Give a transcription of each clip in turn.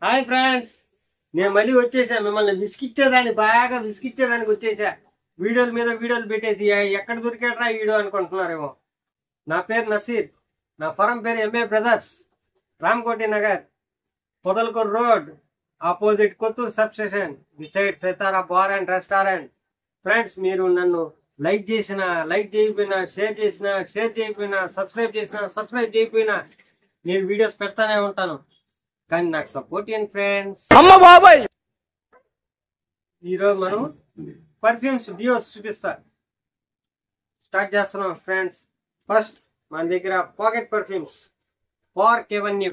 Hi friends, నేను మళ్ళీ వచ్చేసా. మిమ్మల్ని బాగా విసిగిచ్చేదానికి వచ్చేసా. వీడియోల మీద వీడియోలు పెట్టేసి ఎక్కడ దొరికాడరా వీడియో అనుకుంటున్నారేమో. నా పేరు నసీర్, నా ఫరం పేరు MA brothers, Ramakoti Nagar, Podalakuru road, opposite Kothuru sub station, beside Sitara bar and restaurant. Friends, మీరు నన్ను లైక్ చేసినా, లైక్ చేయకపోయినా, షేర్ చేసినా, షేర్ చేయకపోయినా, సబ్స్క్రైబ్ చేసినా, సబ్స్క్రైబ్ చేయకపోయినా నేను వీడియోస్ పెడతానే ఉంటాను. కానీ నాకు సపోర్ట్ చేయండి ఫ్రెండ్స్. అమ్మ బాబాయ్, ఈరోజు మనం పర్ఫ్యూమ్స్ డియోస్ చూపిస్తా. స్టార్ట్ చేస్తున్నాం ఫ్రెండ్స్. ఫస్ట్ మన దగ్గర pocket perfumes, park avenue.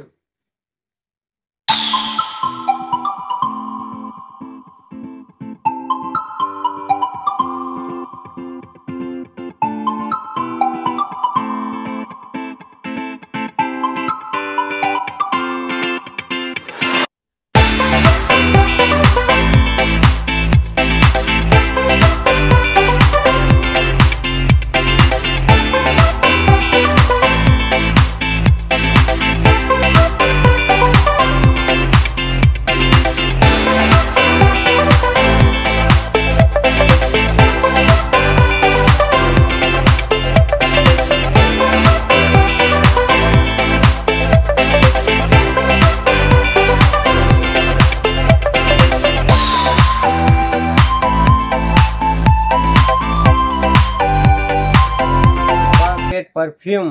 Perfume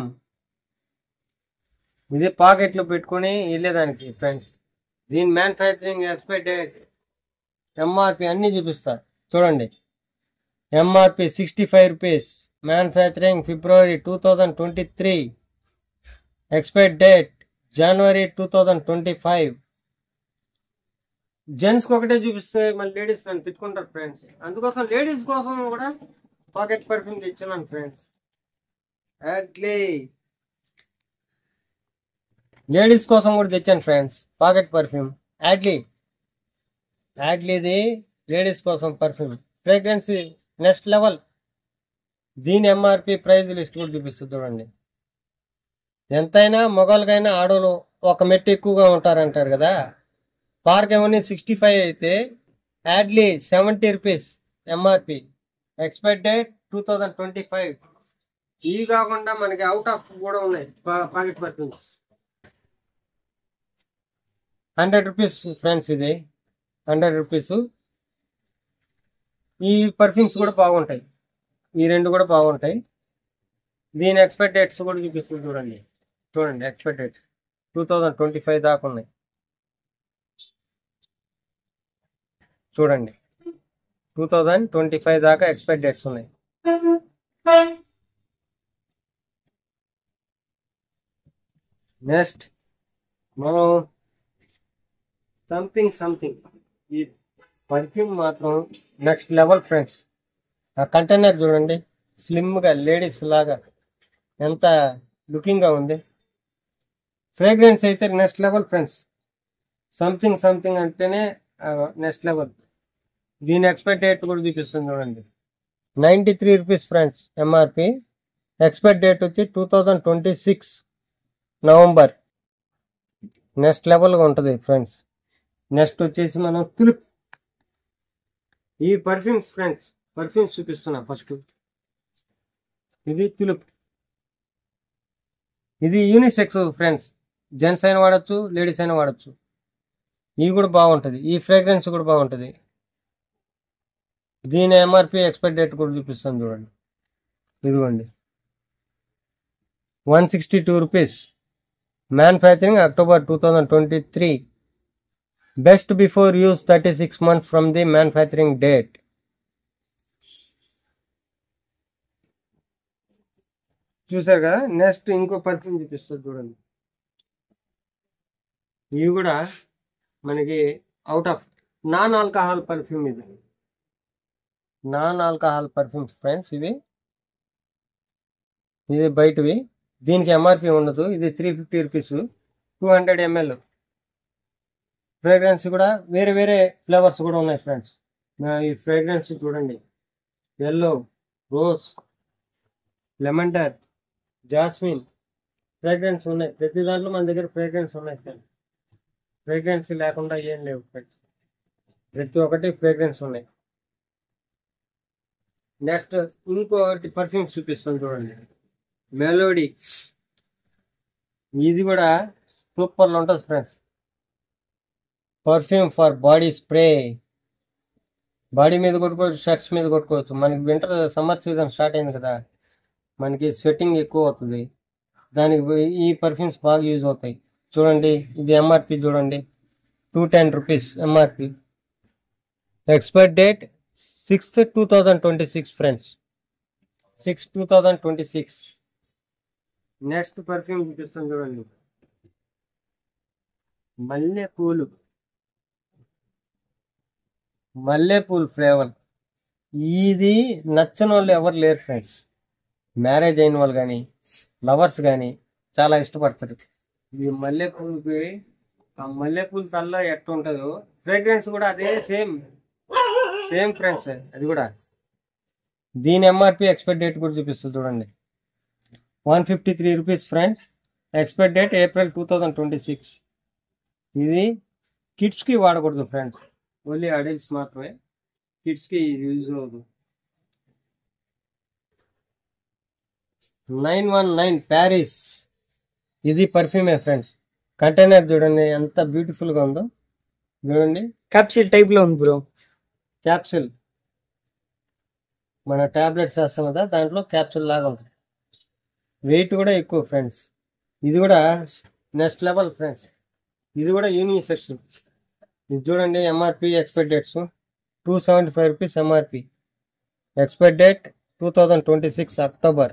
ఇది పాకెట్ లో పెట్టుకుని వెళ్ళేదానికి ఫ్రెండ్స్. దీని మ్యానుఫ్యాక్చరింగ్ ఎక్స్పైరీ డేట్, ఎంఆర్పి అన్ని చూపిస్తా చూడండి. ఎంఆర్పి 65 రూపీస్, మ్యానుఫ్యాక్చరింగ్ ఫిబ్రవరి 2023, ఎక్స్పైరీ డేట్ జనవరి 2025. జెంట్స్కి ఒకటే చూపిస్తే మళ్ళీ లేడీస్ నన్ను తిట్టుకుంటారు ఫ్రెండ్స్. అందుకోసం లేడీస్ కోసం కూడా పాకెట్ పర్ఫ్యూమ్ తెచ్చున్నాను ఫ్రెండ్స్. యాడ్లీ లేడీస్ కోసం కూడా తెచ్చాను ఫ్రెండ్స్ పాకెట్ పర్ఫ్యూమ్. యాడ్లీది లేడీస్ కోసం పర్ఫ్యూమ్, ఫ్రేగ్రెన్స్ నెక్స్ట్ లెవెల్. దీని ఎంఆర్పి ప్రైస్ లిస్ట్ కూడా చూపిస్తుంది చూడండి. ఎంతైనా మగవాళ్ళకైనా ఆడవాళ్ళు ఒక మెట్టు ఎక్కువగా ఉంటారంటారు కదా. పార్క్ ఎవెన్యూ 65 అయితే యాడ్లీ 70 రూపీస్ ఎంఆర్పి, ఎక్స్పైరీ డేట్ 2025. ఇవి కాకుండా మనకి అవుట్ ఆఫ్ కూడా ఉన్నాయి పాకెట్ పర్ఫ్యూమ్స్. 100 రూపీస్ ఫ్రెండ్స్, ఇది 100 రూపీస్. ఈ పర్ఫ్యూమ్స్ కూడా బాగుంటాయి, ఈ రెండు కూడా బాగుంటాయి. దీని ఎక్స్పైరీ డేట్స్ కూడా చూపిస్తుంది చూడండి. ఎక్స్పైరీ డేట్ 2025 దాకా ఉన్నాయి చూడండి. 2025 దాకా ఎక్స్పైరీ డేట్స్ ఉన్నాయి. నెక్స్ట్ మనం సంథింగ్ ఈ పర్ఫ్యూమ్ మాత్రం నెక్స్ట్ లెవెల్ ఫ్రెండ్స్. ఆ కంటైనర్ చూడండి, స్లిమ్గా లేడీస్ లాగా ఎంత లుకింగ్గా ఉంది. ఫ్రేగ్రెన్స్ అయితే నెక్స్ట్ లెవెల్ ఫ్రెండ్స్. సంథింగ్ అంటేనే నెక్స్ట్ లెవెల్. దీని ఎక్స్పైరీ డేట్ కూడా చూపిస్తుంది చూడండి. 93 rupees friends MRP, expiry date వచ్చి 2026 నవంబర్. నెక్స్ట్ లెవెల్గా ఉంటుంది ఫ్రెండ్స్. నెక్స్ట్ వచ్చేసి మనం తులిప్. ఈ పర్ఫ్యూమ్స్ ఫ్రెండ్స్, పర్ఫ్యూమ్స్ చూపిస్తున్నా ఫస్ట్. ఇది తులిప్, ఇది యూనిసెక్స్ ఫ్రెండ్స్. జెంట్స్ అయినా వాడచ్చు, లేడీస్ అయినా వాడచ్చు. ఇవి కూడా బాగుంటుంది, ఈ ఫ్రేగ్రెన్స్ కూడా బాగుంటుంది. దీని ఎంఆర్పి ఎక్స్పైరీ డేట్ కూడా చూపిస్తాను చూడండి. ఇదిగోండి 162 rupees, manufacturing October 2023, best before use 36 months from the manufacturing date. చూసారు కదా. నెక్స్ట్ ఇంకో పర్ఫ్యూమ్ చూపిస్తుంది చూడండి. ఇవి కూడా మనకి out of non alcohol perfume. ఇది నాన్ ఆల్కహాల్ పర్ఫ్యూమ్స్ ఫ్రెండ్స్. ఇది బయటవి. దీనికి ఎంఆర్పి ఉండదు. ఇది 350 రూపీస్, 200 ml. ఫ్రేగ్రెన్స్ కూడా వేరే వేరే ఫ్లేవర్స్ కూడా ఉన్నాయి ఫ్రెండ్స్. ఈ ఫ్రేగ్రెన్స్ చూడండి, ఎల్లో, రోజ్, లెమండర్, జాస్మిన్ ఫ్రేగ్రెన్స్ ఉన్నాయి. ప్రతి దాంట్లో మన దగ్గర ఫ్రేగ్రెన్స్ ఉన్నాయి ఫ్రెండ్స్. ఫ్రేగ్రెన్స్ లేకుండా ఏం లేవు ఫ్రెండ్స్, ప్రతి ఒక్కటి ఫ్రేగ్రెన్స్ ఉన్నాయి. నెక్స్ట్ ఇంకోటి పర్ఫ్యూమ్ చూపిస్తాను చూడండి, మెలోడీ. ఇది కూడా సూపర్లో ఉంటుంది friends. Perfume for body spray. Body మీద కొట్టుకోవచ్చు, షర్ట్స్ మీద కొట్టుకోవచ్చు. మనకి వింటర్ సమ్మర్ సీజన్ స్టార్ట్ అయింది కదా, మనకి స్వెట్టింగ్ ఎక్కువ అవుతుంది, దానికి ఈ పర్ఫ్యూమ్స్ బాగా యూజ్ అవుతాయి. చూడండి, ఇది ఎంఆర్పి చూడండి, 210 rupees MRP. Expire date 6/2026 friends, 6/2026. Next perfume చూపిస్తాను చూడండి, మల్లెపూలు. మల్లెపూలు ఫ్లేవర్. ఇది నచ్చని వాళ్ళు ఎవరు లేరు ఫ్రెండ్స్. మ్యారేజ్ అయిన వాళ్ళు కానీ లవర్స్ కానీ చాలా ఇష్టపడతారు ఈ మల్లెపూలకి. ఆ మల్లెపూల తల్ల ఎట్లా ఉంటుందో ఫ్రేగ్రెన్స్ కూడా అదే సేమ్ సేమ్ ఫ్రెండ్స్. అది కూడా దీని ఎంఆర్పి ఎక్స్పైర్ డేట్ కూడా చూపిస్తుంది చూడండి, 153 rupees friends. Expire date April 2026. ఇది కిడ్స్కి వాడకూడదు ఫ్రెండ్స్, ఓన్లీ అడల్ట్స్ మాత్రమే, కిడ్స్కి యూజ్ అవ్వదు. 919 ప్యారిస్. ఇది పర్ఫ్యూమే ఫ్రెండ్స్. కంటైనర్ చూడండి ఎంత బ్యూటిఫుల్ గా ఉందో, చూడండి. క్యాప్సిల్ టైప్ లో ఉంది బ్రో. క్యాప్సిల్, మన టాబ్లెట్స్ వేస్తాం కదా, దాంట్లో క్యాప్సిల్ లాగా ఉంటుంది. వెయిట్ కూడా ఎక్కువ ఫ్రెండ్స్. ఇది కూడా నెక్స్ట్ లెవెల్ ఫ్రెండ్స్. ఇది కూడా యూనిసెక్స్. ఇది చూడండి, MRP expire dates 275 rupees MRP. Expire date 2026 October.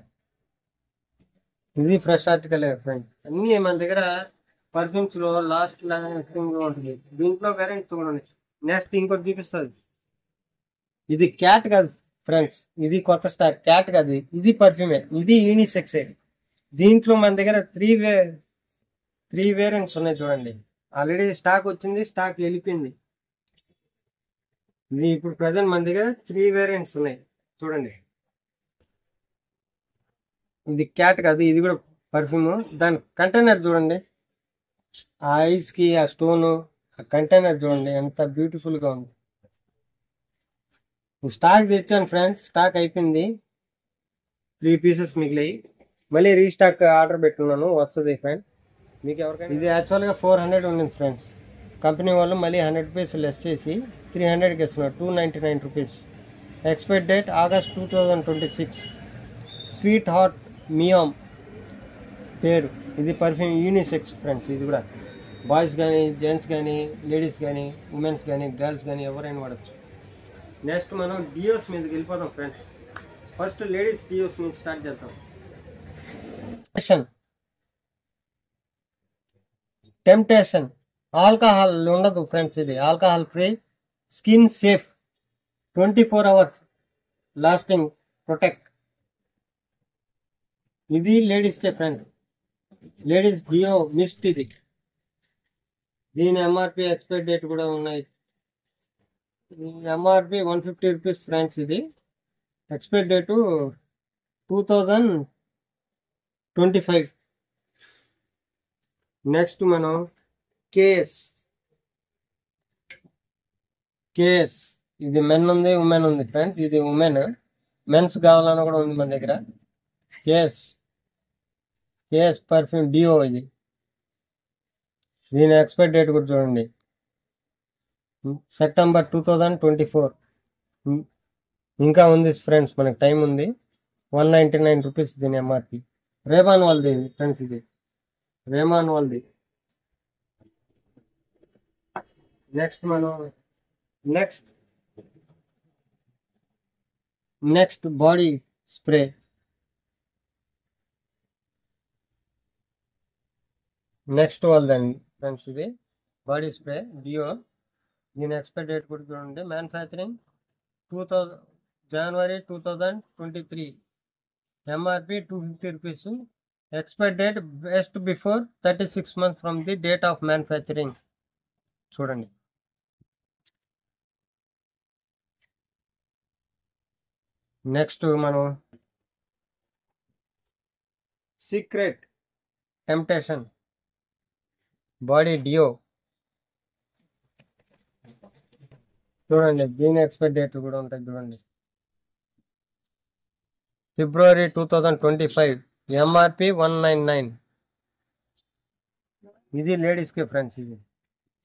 ఇది ఫ్రెష్ ఆర్టికల్ ఫ్రెండ్స్. అన్నీ మన దగ్గర పర్ఫ్యూమ్స్ లో లాస్ట్ ఉంటుంది. దీంట్లో వెరైటీస్ కూడా ఉన్నాయి. నెక్స్ట్ ఇంకోటి చూపిస్తుంది. ఇది క్యాట్ కాదు ఫ్రెండ్స్, ఇది కొత్త స్టాక్. క్యాట్ కాదు, ఇది పర్ఫ్యూమే, ఇది యూనిసెక్స్. దీంట్లో మన దగ్గర త్రీ వేరియంట్స్ ఉన్నాయి చూడండి. ఆల్రెడీ స్టాక్ వచ్చింది, స్టాక్ వెళ్ళిపోయింది. ఇది ఇప్పుడు ప్రజెంట్ మన దగ్గర 3 వేరియంట్స్ ఉన్నాయి చూడండి. ఇది క్యాట్ కాదు, ఇది కూడా పర్ఫ్యూమ్. దాని కంటైనర్ చూడండి, ఆ ఐస్ కి ఆ స్టోన్, ఆ కంటైనర్ చూడండి ఎంత బ్యూటిఫుల్ గా ఉంది. స్టాక్ తెచ్చాను ఫ్రెండ్స్, స్టాక్ అయిపోయింది, 3 పీసెస్ మిగిలాయి. మళ్ళీ రీస్టాక్ ఆర్డర్ పెట్టున్నాను, వస్తుంది ఫ్రెండ్స్ మీకు ఎవరికైనా. ఇది యాక్చువల్గా 400 ఉండింది ఫ్రెండ్స్. కంపెనీ వాళ్ళు మళ్ళీ 100 రూపీస్ లెస్ చేసి 300కి ఇస్తున్నారు, 299 rupees. Expire date August 2026. Sweet hot మియామ్ పేరు. ఇది పర్ఫ్యూమ్ యూనిసెక్స్ ఫ్రెండ్స్. ఇది కూడా బాయ్స్ కానీ జెంట్స్ కానీ లేడీస్ కానీ ఉమెన్స్ కానీ గర్ల్స్ కానీ ఎవరైనా వాడచ్చు. నెక్స్ట్ మనం డియోస్ మీదకి వెళ్ళిపోతాం ఫ్రెండ్స్. ఫస్ట్ లేడీస్ డియోస్ నుంచి స్టార్ట్ చేద్దాం. టెంప్టేషన్. ఆల్కహాల్ ఉండదు ఫ్రెండ్స్, ఇది alcohol free, skin safe, 24 hours lasting protect. ఇది లేడీస్కే ఫ్రెండ్స్, లేడీస్ డియో మిస్ట్. ఇది దీని ఎంఆర్పి ఎక్స్పైర్ డేట్ కూడా ఉన్నాయి. MRP 150 rupees friends. ఇది ఎక్స్పైర్ డేటు 2025. నెక్స్ట్ మనం కేస్. ఇది మెన్ ఉంది, ఉమెన్ ఉంది ఫ్రెండ్స్. ఇది ఉమెన్, మెన్స్ కావాలన్నా కూడా ఉంది మన దగ్గర. కేస్ పర్ఫ్యూమ్ డియో. ఇది దీని ఎక్స్పైర్ డేట్ కూడా చూడండి, September 2024. ఇంకా ఉంది ఫ్రెండ్స్, మనకి టైం ఉంది. 199 రూపీస్ దీని ఎంఆర్పి. రేమాన్ వాళ్ళది ఫ్రెండ్స్, ఇది రేమాన్ వాళ్ళది. నెక్స్ట్ మనం నెక్స్ట్ బాడీ స్ప్రే. నెక్స్ట్ వాళ్ళదండి ఫ్రెండ్స్, ఇది బాడీ స్ప్రే డియో. దీని ఎక్స్పైర్ డేట్ కూడా చూడండి, manufacturing January 2023. MRP 250 rupees. Expire date best before 36 months from the date of manufacturing. చూడండి. నెక్స్ట్ మనం సీక్రెట్ టెంప్టేషన్ బాడీ డియో. చూడండి దీని ఎక్స్పైరీ డేట్ కూడా ఉంటుంది చూడండి. February 2025, MRP 199. ఇది లేడీస్కి ఫ్రెండ్స్, ఇది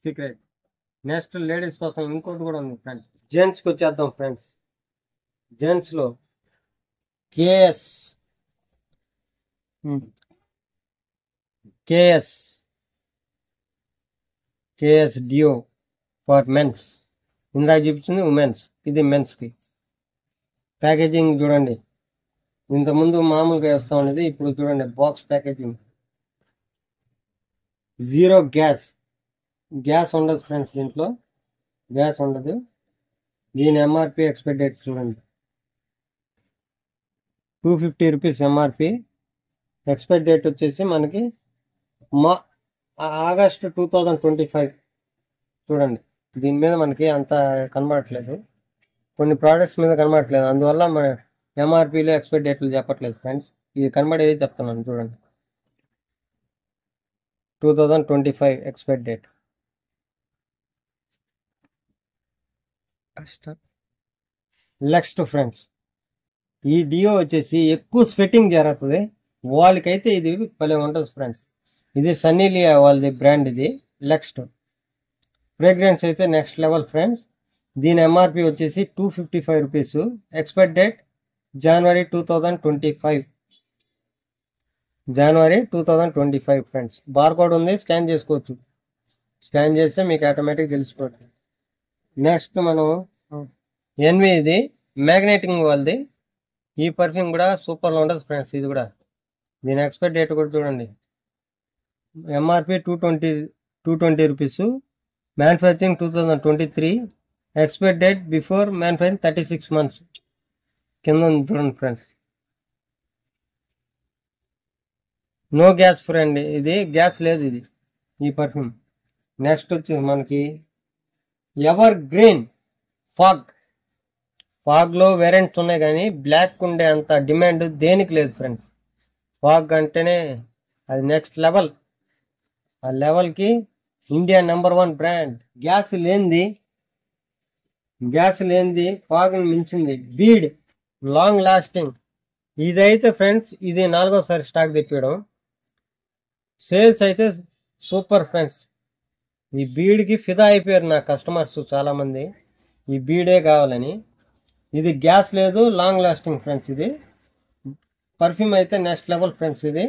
సీక్రెట్. నెక్స్ట్ లేడీస్ కోసం ఇంకోటి కూడా ఉంది ఫ్రెండ్స్. జెంట్స్కి వచ్చేద్దాం ఫ్రెండ్స్. జెంట్స్లో కేఎస్ డియో ఫర్ మెన్స్. ఇందాక చూపించింది ఉమెన్స్, ఇది మెన్స్కి. ప్యాకేజింగ్ చూడండి, ఇంతకుముందు మామూలుగా వేస్తా ఉండేది, ఇప్పుడు చూడండి బాక్స్ ప్యాకేజింగ్. జీరో గ్యాస్ ఉండదు ఫ్రెండ్స్, దీంట్లో గ్యాస్ ఉండదు. దీని ఎంఆర్పి ఎక్స్పైరీ డేట్ చూడండి, 250 రూపీస్ ఎంఆర్పి. ఎక్స్పైరీ డేట్ వచ్చేసి మనకి ఆగస్ట్ 2025. చూడండి దీని మీద మనకి అంత కనబడట్లేదు, కొన్ని ప్రోడక్ట్స్ మీద కనబడట్లేదు, అందువల్ల మన ఎంఆర్పిలో ఎక్స్పైరీ డేట్లు చెప్పట్లేదు ఫ్రెండ్స్. ఇది కనబడేది చెప్తున్నాను చూడండి, 2025 ఎక్స్పైరీ డేట్. నెక్స్ట్ ఫ్రెండ్స్, ఈ డియో వచ్చేసి ఎక్కువ స్వెట్టింగ్ జరుగుతుంది వాళ్ళకైతే ఇది భలే ఉంటుంది ఫ్రెండ్స్. ఇది సన్నీలియా వాళ్ళది బ్రాండ్. ఇది నెక్స్ట్ ఫ్రేగ్రెన్స్ అయితే నెక్స్ట్ లెవెల్ ఫ్రెండ్స్. దీని ఎంఆర్పి వచ్చేసి 255 rupees. Expiry date January 2025. January 2025 friends. Barcode ఉంది, స్కాన్ చేసుకోవచ్చు. స్కాన్ చేస్తే మీకు ఆటోమేటిక్ తెలిసిపోతుంది. నెక్స్ట్ మనం ఎన్వి, ఇది మ్యాగ్నెటింగ్ వాళ్ళది. ఈ పర్ఫ్యూమ్ కూడా సూపర్గా ఉంటుంది ఫ్రెండ్స్. ఇది కూడా దీని ఎక్స్పైరీ డేట్ కూడా చూడండి, MRP 220 rupees. Manufacturing 2023. Expiry date before manufacturing 36 months. కింద చూడండి ఫ్రెండ్స్. నో గ్యాస్ ఫ్రెండ్, ఇది గ్యాస్ లేదు ఇది ఈ పర్ఫ్యూమ్. నెక్స్ట్ వచ్చి మనకి ఎవర్ గ్రీన్ ఫాగ్లో వేరియంట్స్ ఉన్నాయి, కానీ బ్లాక్ ఉండే అంత డిమాండ్ దేనికి లేదు ఫ్రెండ్స్. ఫాగ్ అంటేనే అది నెక్స్ట్ లెవెల్. ఆ లెవెల్కి ఇండియా #1 బ్రాండ్. గ్యాస్ లేనిది ఫాగ్ని మించింది. Bead long lasting. ఇదైతే ఫ్రెండ్స్, ఇది 4వసారి స్టాక్ తెప్పించడం. సేల్స్ అయితే సూపర్ ఫ్రెండ్స్. ఈ బీడ్కి ఫిదా అయిపోయారు నా కస్టమర్స్ చాలామంది, ఈ బీడే కావాలని. ఇది గ్యాస్ లేదు, లాంగ్ లాస్టింగ్ ఫ్రెండ్స్. ఇది పర్ఫ్యూమ్ అయితే నెక్స్ట్ లెవెల్ ఫ్రెండ్స్. ఇది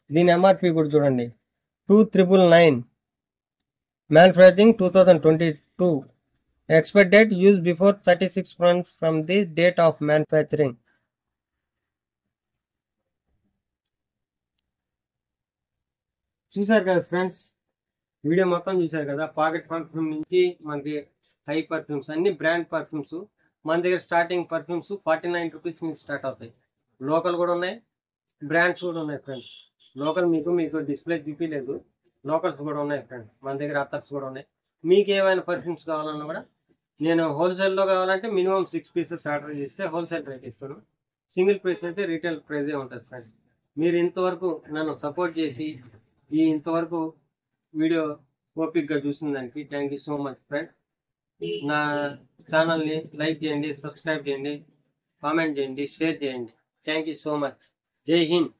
దీని ఎంఆర్పి కూడా చూడండి, 2,999. Manufacturing 2022. Expiry date use before 36 months from the date of manufacturing. చూసారు కదా ఫ్రెండ్స్, వీడియో మొత్తం చూసారు కదా. పాకెట్ పర్ఫ్యూమ్ నుంచి మనకి హై పర్ఫ్యూమ్స్, అన్ని బ్రాండ్ పర్ఫ్యూమ్స్. మన దగ్గర స్టార్టింగ్ పర్ఫ్యూమ్స్ 49 రూపీస్ నుంచి స్టార్ట్ అవుతాయి. లోకల్ కూడా ఉన్నాయి, బ్రాండ్స్ కూడా ఉన్నాయి ఫ్రెండ్స్. లోకల్ మీకు డిస్ప్లే చూపించలేదు, లోకల్స్ కూడా ఉన్నాయి ఫ్రెండ్స్. మన దగ్గర అత్తర్స్ కూడా ఉన్నాయి. మీకు ఏమైనా పర్ఫ్యూమ్స్ కావాలన్నా కూడా, నేను హోల్సేల్లో కావాలంటే మినిమం 6 pieces ఆర్డర్ చేస్తే హోల్సేల్ రేట్ ఇస్తాను. సింగిల్ ప్రైస్ అయితే రీటైల్ ప్రైజే ఉంటుంది ఫ్రెండ్స్. మీరు ఇంతవరకు నన్ను సపోర్ట్ చేసి ఇంతవరకు వీడియో ఓపిక్గా చూసిన దానికి thank you so much friends. నా ఛానల్ని లైక్ చేయండి, సబ్స్క్రైబ్ చేయండి, కామెంట్ చేయండి, షేర్ చేయండి. Thank you so much. జై హింద్.